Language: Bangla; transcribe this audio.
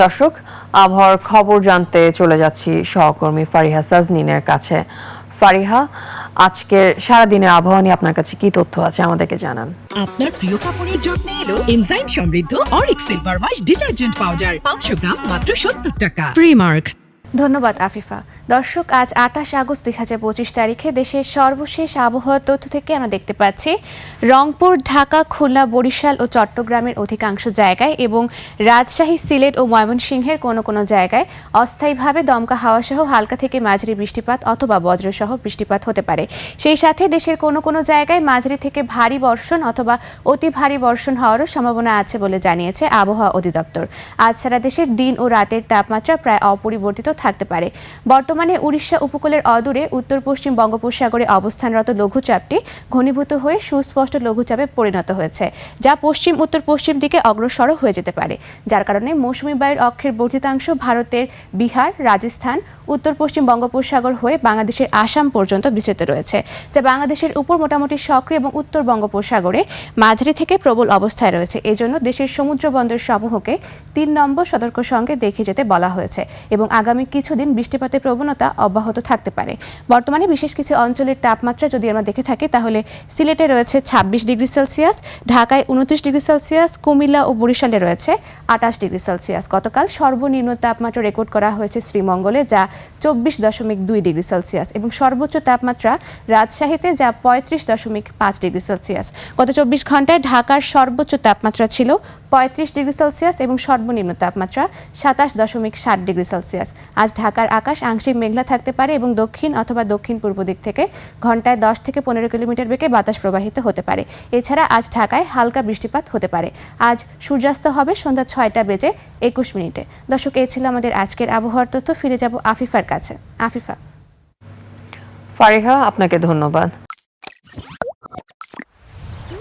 দর্শক, আবহাওয়ার খবর জানতে চলে যাচ্ছি সহকর্মী ফারিহা সাজনিনের কাছে। ফারিহা, আজকের সারাদিনের আবহাওয়া নিয়ে আপনার কাছে কি তথ্য আছে আমাদেরকে জানান। আপনার প্রিয় কাপড়ের যত্নে এলো এনজাইম সমৃদ্ধ Arik silver wash detergent powder 500 গ্রাম মাত্র 70 টাকা। প্রিমার্ক। ধন্যবাদ আফিফা। দর্শক, আজ 28 আগস্ট 2025 তারিখে দেশের সর্বশেষ আবহাওয়ার তথ্য থেকে আমরা দেখতে পাচ্ছি রংপুর, ঢাকা, খুলনা, বরিশাল ও চট্টগ্রামের অধিকাংশ জায়গায় এবং রাজশাহী, সিলেট ও ময়মনসিংহের কোনো কোনো জায়গায় অস্থায়ীভাবে দমকা হাওয়াসহ হালকা থেকে মাঝারি বৃষ্টিপাত অথবা বজ্রসহ বৃষ্টিপাত হতে পারে। সেই সাথে দেশের কোনো কোনো জায়গায় মাঝারি থেকে ভারী বর্ষণ অথবা অতি ভারী বর্ষণ হওয়ারও সম্ভাবনা আছে বলে জানিয়েছে আবহাওয়া অধিদপ্তর। আজ সারা দেশের দিন ও রাতের তাপমাত্রা প্রায় অপরিবর্তিত থাকতে পারে। বর্তমানে উড়িষ্যা উপকূলের অদূরে উত্তর পশ্চিম বঙ্গোপসাগরে অবস্থানরত লঘুচাপটি ঘনীভূত হয়ে সুস্পষ্ট লঘুচাপে পরিণত হয়েছে, যা পশ্চিম উত্তর পশ্চিম দিকে অগ্রসর হয়ে যেতে পারে, যার কারণে মৌসুমী বায়ুর অক্ষের বর্ধিতাংশ ভারতের বিহার, রাজস্থান, উত্তর পশ্চিম বঙ্গোপসাগর হয়ে বাংলাদেশের আসাম পর্যন্ত বিস্তৃত রয়েছে, যা বাংলাদেশের উপর মোটামুটি সক্রিয় এবং উত্তর বঙ্গোপসাগরে মাঝারি থেকে প্রবল অবস্থায় রয়েছে। এজন্য দেশের সমুদ্র বন্দর সমূহকে 3 নম্বর সতর্ক সঙ্গে দেখে যেতে বলা হয়েছে এবং আগামী কিছুদিন বৃষ্টিপাতের প্রবণতা অব্যাহত থাকতে পারে। বর্তমানে বিশেষ কিছু অঞ্চলের তাপমাত্রা যদি আমরা দেখে থাকি তাহলে সিলেটে রয়েছে 26 ডিগ্রি সেলসিয়াস, ঢাকায় 29 ডিগ্রি সেলসিয়াস, কুমিল্লা ও বরিশালে রয়েছে 28 ডিগ্রি সেলসিয়াস। গতকাল সর্বনিম্ন তাপমাত্রা রেকর্ড করা হয়েছে শ্রীমঙ্গলে, যা 24.2 ডিগ্রি সেলসিয়াস এবং সর্বোচ্চ তাপমাত্রা রাজশাহীতে, যা 35.5 ডিগ্রি সেলসিয়াস। গত 24 ঘন্টায় ঢাকার সর্বোচ্চ তাপমাত্রা ছিল 35 ডিগ্রি সেলসিয়াস এবং সর্বনিম্ন তাপমাত্রা 27.7 ডিগ্রি সেলসিয়াস। আজ ঢাকার আকাশ আংশিক মেঘলা থাকতে পারে এবং দক্ষিণ অথবা দক্ষিণ পূর্ব দিক থেকে ঘন্টায় 10 থেকে 15 কিলোমিটার বেগে বাতাস প্রবাহিত হতে পারে। এছাড়া আজ ঢাকায় হালকা বৃষ্টিপাত হতে পারে। আজ সূর্যাস্ত হবে সন্ধ্যা 6টা বেজে 21 মিনিটে। দর্শক, এই ছিল আমাদের আজকের আবহাওয়ার তথ্য। ফিরে যাব আফিফার কাছে। আফিফা। ফারিহা, আপনাকে ধন্যবাদ।